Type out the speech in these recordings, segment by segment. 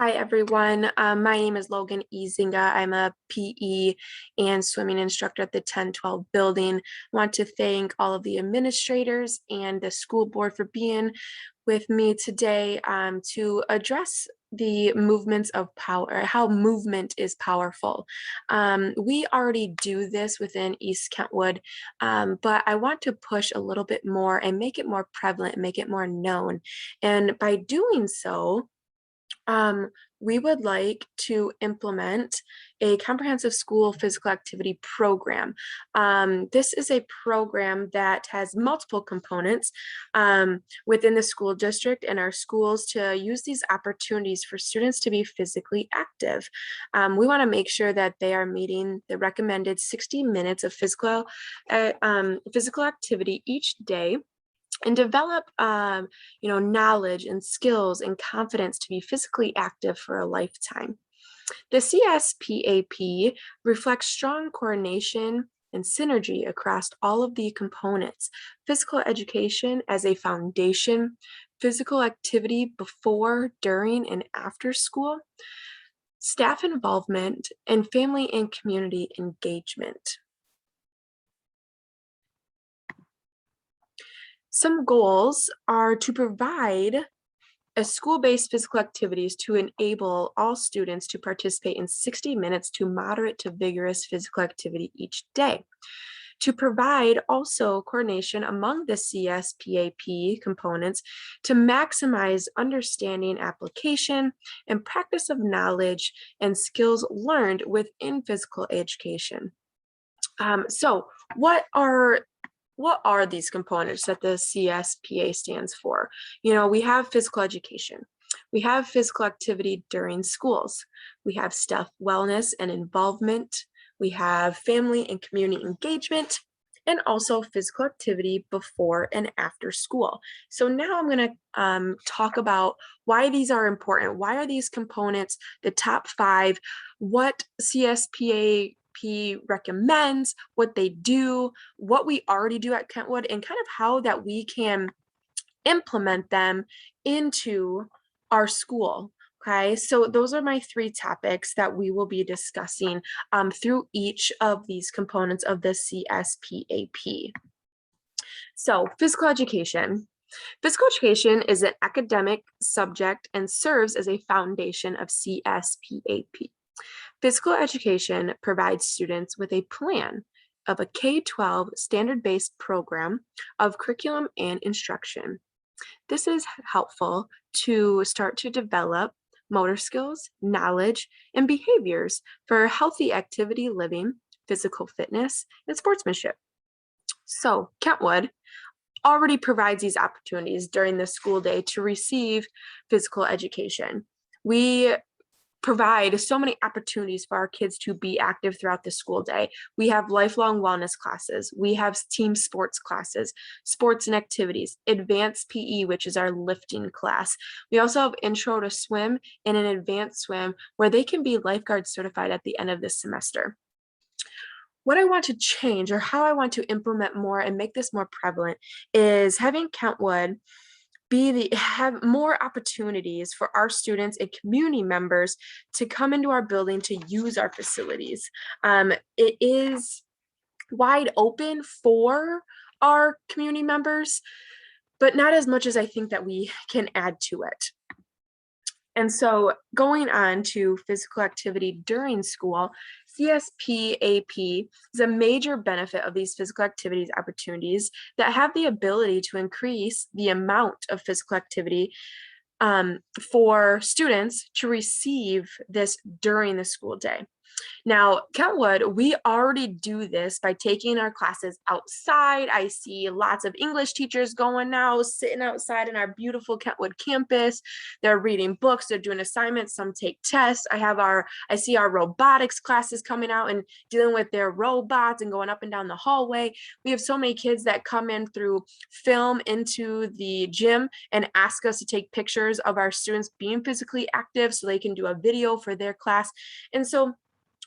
Hi, everyone. My name is Logan Ezinga. I'm a PE and swimming instructor at the 1012 building. I want to thank all of the administrators and the school board for being with me today to address the movements of power, how movement is powerful. We already do this within East Kentwood, but I want to push a little bit more and make it more prevalent and make it more known. And by doing so, um, we would like to implement a comprehensive school physical activity program. This is a program that has multiple components within the school district and our schools to use these opportunities for students to be physically active. We want to make sure that they are meeting the recommended 60 minutes of physical activity each day and develop knowledge and skills and confidence to be physically active for a lifetime. The CSPAP reflects strong coordination and synergy across all of the components: physical education as a foundation, physical activity before, during, and after school, staff involvement, and family and community engagement. Some goals are to provide a school-based physical activities to enable all students to participate in 60 minutes to moderate to vigorous physical activity each day. To provide also coordination among the CSPAP components to maximize understanding, application, and practice of knowledge and skills learned within physical education. So what are these components that the CSPA stands for? We have physical education. We have physical activity during schools. We have staff wellness and involvement. We have family and community engagement, and also physical activity before and after school. So now I'm going to talk about why these are important. Why are these components the top 5? What CSPA recommends, what they do, what we already do at Kentwood, and kind of how that we can implement them into our school. Okay, so those are my 3 topics that we will be discussing through each of these components of the CSPAP. So physical education. Physical education is an academic subject and serves as a foundation of CSPAP. Physical education provides students with a plan of a K-12 standard-based program of curriculum and instruction. This is helpful to start to develop motor skills, knowledge, and behaviors for healthy activity living, physical fitness, and sportsmanship. So Kentwood already provides these opportunities during the school day to receive physical education. We provide so many opportunities for our kids to be active throughout the school day. We have lifelong wellness classes. We have team sports classes, sports and activities, advanced PE, which is our lifting class. We also have intro to swim and an advanced swim where they can be lifeguard certified at the end of this semester. What I want to change, or how I want to implement more and make this more prevalent, is having Kentwood have more opportunities for our students and community members to come into our building to use our facilities. It is wide open for our community members, but not as much as I think that we can add to it. And so going on to physical activity during school, CSPAP is a major benefit of these physical activities opportunities that have the ability to increase the amount of physical activity for students to receive this during the school day. Now, Kentwood, we already do this by taking our classes outside. I see lots of English teachers going now, sitting outside in our beautiful Kentwood campus. They're reading books, they're doing assignments, some take tests. I see our robotics classes coming out and dealing with their robots and going up and down the hallway. We have so many kids that come in through film into the gym and ask us to take pictures of our students being physically active so they can do a video for their class. And so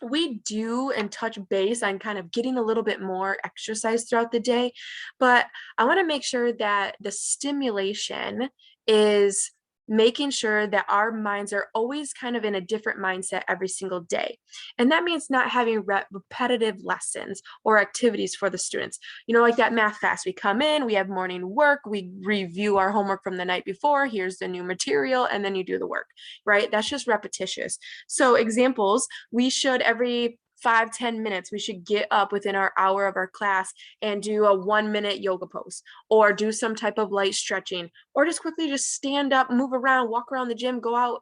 we do and touch base on kind of getting a little bit more exercise throughout the day, but I want to make sure that the stimulation is making sure that our minds are always kind of in a different mindset every single day. And that means not having repetitive lessons or activities for the students. Like that math class, we come in, we have morning work, we review our homework from the night before, here's the new material, and then you do the work, right? That's just repetitious. So examples, we should every 5-10 minutes, we should get up within our hour of our class and do a 1-minute yoga pose or do some type of light stretching, or just quickly just stand up, move around, walk around the gym, go out,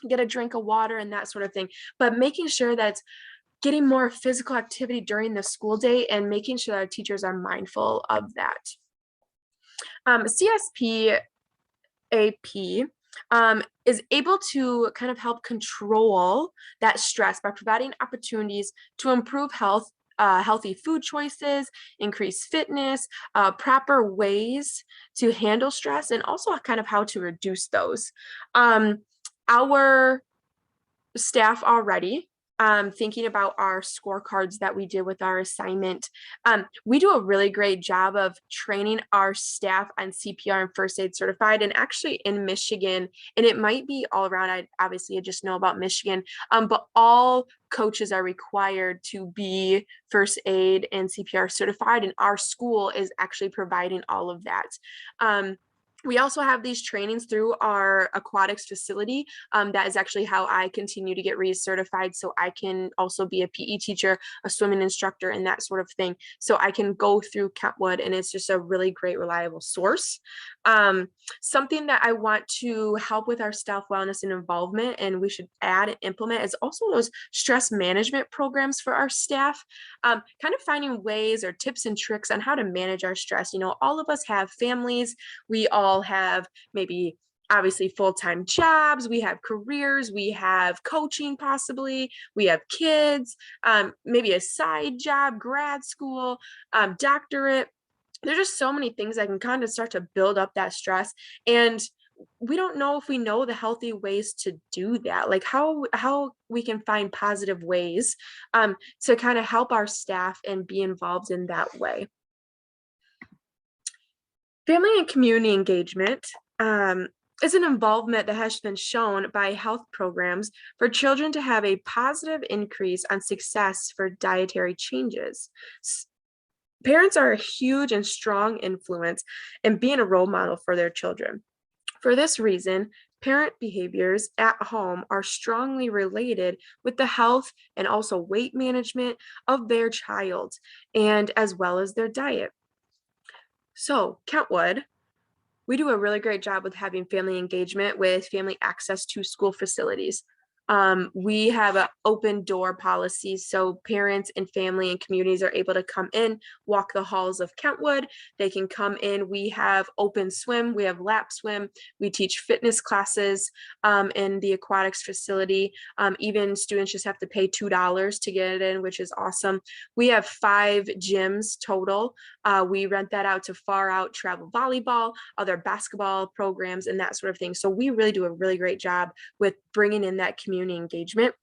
get a drink of water and that sort of thing. But making sure that it's getting more physical activity during the school day and making sure that our teachers are mindful of that. CSPAP is able to kind of help control that stress by providing opportunities to improve health, healthy food choices, increase fitness, proper ways to handle stress, and also kind of how to reduce those. Our staff already, thinking about our scorecards that we did with our assignment, we do a really great job of training our staff on CPR and first aid certified, and actually in Michigan, and it might be all around. I just know about Michigan, but all coaches are required to be first aid and CPR certified, and our school is actually providing all of that. We also have these trainings through our aquatics facility. That is actually how I continue to get recertified, so I can also be a PE teacher, a swimming instructor, and that sort of thing. So I can go through Kentwood, and it's just a really great, reliable source. Something that I want to help with our staff wellness and involvement, and we should add and implement, is also those stress management programs for our staff. Kind of finding ways or tips and tricks on how to manage our stress. All of us have families. We all have maybe obviously full-time jobs, we have careers, we have coaching possibly, we have kids, maybe a side job, grad school, doctorate. There's just so many things that can kind of start to build up that stress, and we don't know if we know the healthy ways to do that, like how we can find positive ways to kind of help our staff and be involved in that way. Family and community engagement is an involvement that has been shown by health programs for children to have a positive increase on success for dietary changes. Parents are a huge and strong influence in being a role model for their children. For this reason, parent behaviors at home are strongly related with the health and also weight management of their child, and as well as their diet. So, Kentwood, we do a really great job with having family engagement with family access to school facilities. We have an open door policy, so parents and family and communities are able to come in, walk the halls of Kentwood. They can come in. We have open swim, we have lap swim, we teach fitness classes in the aquatics facility. Even students just have to pay $2 to get it in, which is awesome. We have 5 gyms total. We rent that out to far out travel volleyball, other basketball programs, and that sort of thing. So we really do a really great job with bringing in that community engagement.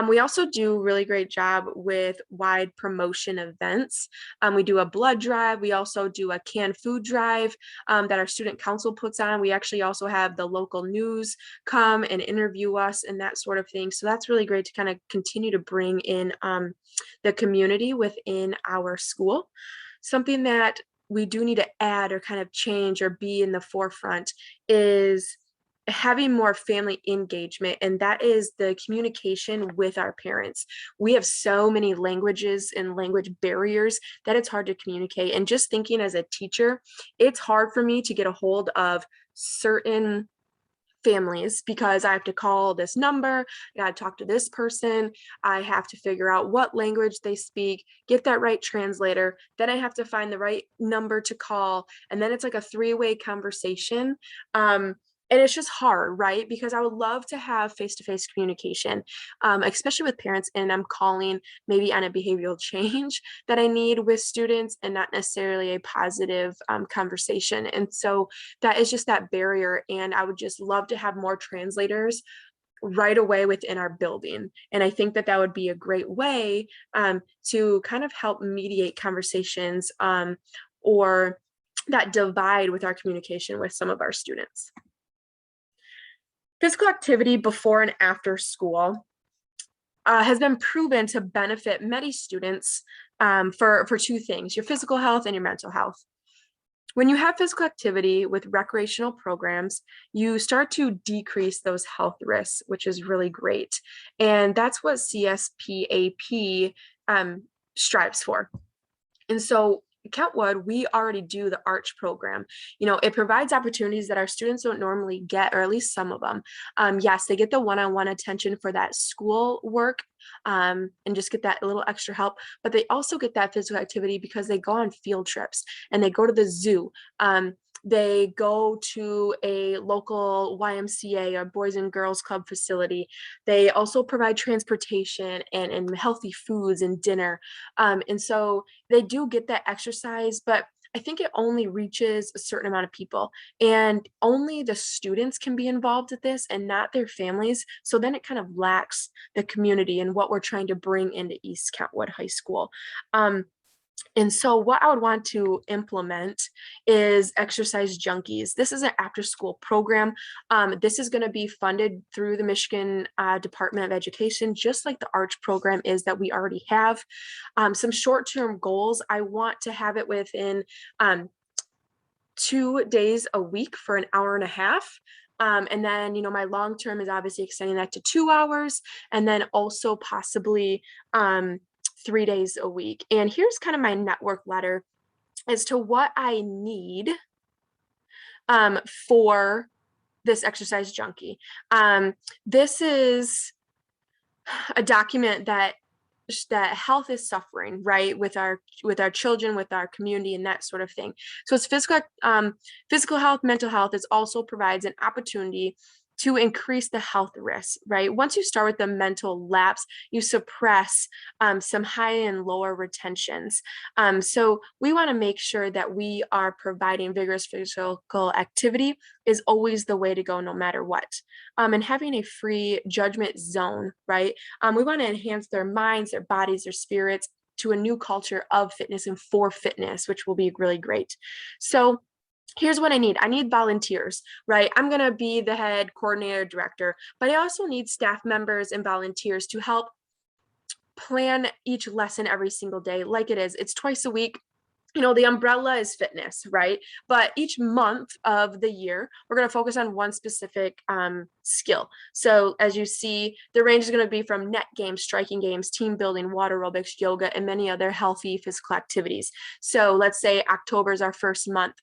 We also do a really great job with wide promotion events. We do a blood drive. We also do a canned food drive that our student council puts on. We actually also have the local news come and interview us and that sort of thing. So that's really great to kind of continue to bring in the community within our school. Something that we do need to add or kind of change or be in the forefront is having more family engagement, and that is the communication with our parents. We have so many languages and language barriers that it's hard to communicate. And just thinking as a teacher, it's hard for me to get a hold of certain families because I have to call this number, I gotta talk to this person, I have to figure out what language they speak, get that right translator, then I have to find the right number to call, and then it's like a 3-way conversation. And it's just hard, right? Because I would love to have face-to-face communication, especially with parents, and I'm calling maybe on a behavioral change that I need with students and not necessarily a positive conversation. And so that is just that barrier. And I would just love to have more translators right away within our building. And I think that that would be a great way to kind of help mediate conversations or that divide with our communication with some of our students. Physical activity before and after school has been proven to benefit many students for two things: your physical health and your mental health. When you have physical activity with recreational programs, you start to decrease those health risks, which is really great. And that's what CSPAP strives for. And so Kentwood, we already do the ARCH program. It provides opportunities that our students don't normally get, or at least some of them. Yes, they get the one-on-one attention for that school work, and just get that little extra help, but they also get that physical activity because they go on field trips and they go to the zoo. They go to a local YMCA or Boys and Girls Club facility. They also provide transportation and healthy foods and dinner. And so they do get that exercise, but I think it only reaches a certain amount of people, and only the students can be involved with this and not their families. So then it kind of lacks the community and what we're trying to bring into East Kentwood High School. And so what I would want to implement is Exercise Junkies. This is an after school program. This is going to be funded through the Michigan Department of Education, just like the ARCH program is that we already have. Some short-term goals: I want to have it within 2 days a week for an hour and a half. And then, my long term is obviously extending that to 2 hours, and then also possibly 3 days a week. And here's kind of my network letter as to what I need for this Exercise Junkie. This is a document that health is suffering, right, with our children, with our community, and that sort of thing. So it's physical health, mental health. It also provides an opportunity to increase the health risks, right? Once you start with the mental lapse, you suppress some high and lower retentions. So we want to make sure that we are providing vigorous physical activity is always the way to go, no matter what. And having a free judgment zone, right? We want to enhance their minds, their bodies, their spirits to a new culture of fitness and for fitness, which will be really great. So here's what I need. I need volunteers, right? I'm going to be the head coordinator, director, but I also need staff members and volunteers to help plan each lesson every single day like it is. It's twice a week. The umbrella is fitness, right? But each month of the year, we're going to focus on one specific skill. So as you see, the range is going to be from net games, striking games, team building, water aerobics, yoga, and many other healthy physical activities. So let's say October is our first month.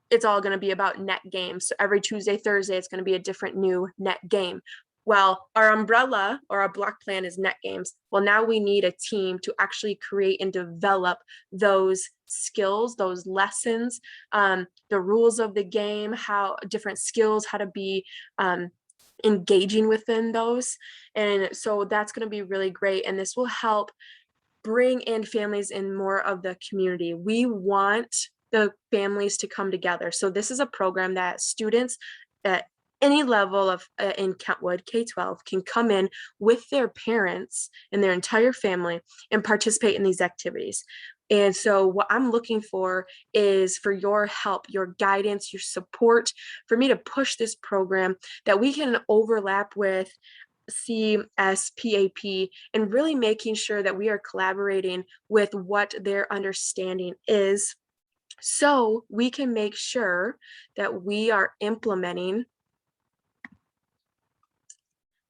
It's all going to be about net games. So every Tuesday, Thursday, it's going to be a different new net game. Well, our umbrella or our block plan is net games. Well, now we need a team to actually create and develop those skills, those lessons, the rules of the game, how different skills, how to be engaging within those. And so that's going to be really great. And this will help bring in families in more of the community. We want the families to come together. So this is a program that students at any level of in Kentwood K-12 can come in with their parents and their entire family and participate in these activities. And so what I'm looking for is for your help, your guidance, your support for me to push this program that we can overlap with CSPAP and really making sure that we are collaborating with what their understanding is, so we can make sure that we are implementing,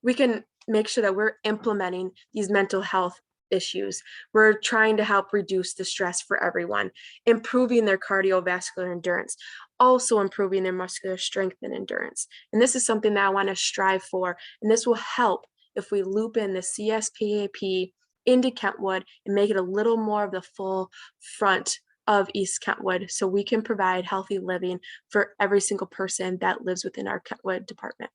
we're implementing these mental health issues. We're trying to help reduce the stress for everyone, improving their cardiovascular endurance, also improving their muscular strength and endurance. And this is something that I want to strive for. And this will help if we loop in the CSPAP into Kentwood and make it a little more of the full front of East Kentwood, so we can provide healthy living for every single person that lives within our Kentwood department.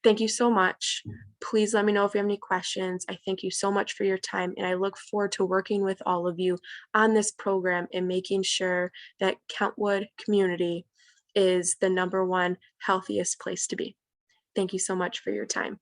Thank you so much. Please let me know if you have any questions. I thank you so much for your time, and I look forward to working with all of you on this program and making sure that Kentwood community is the #1 healthiest place to be. Thank you so much for your time.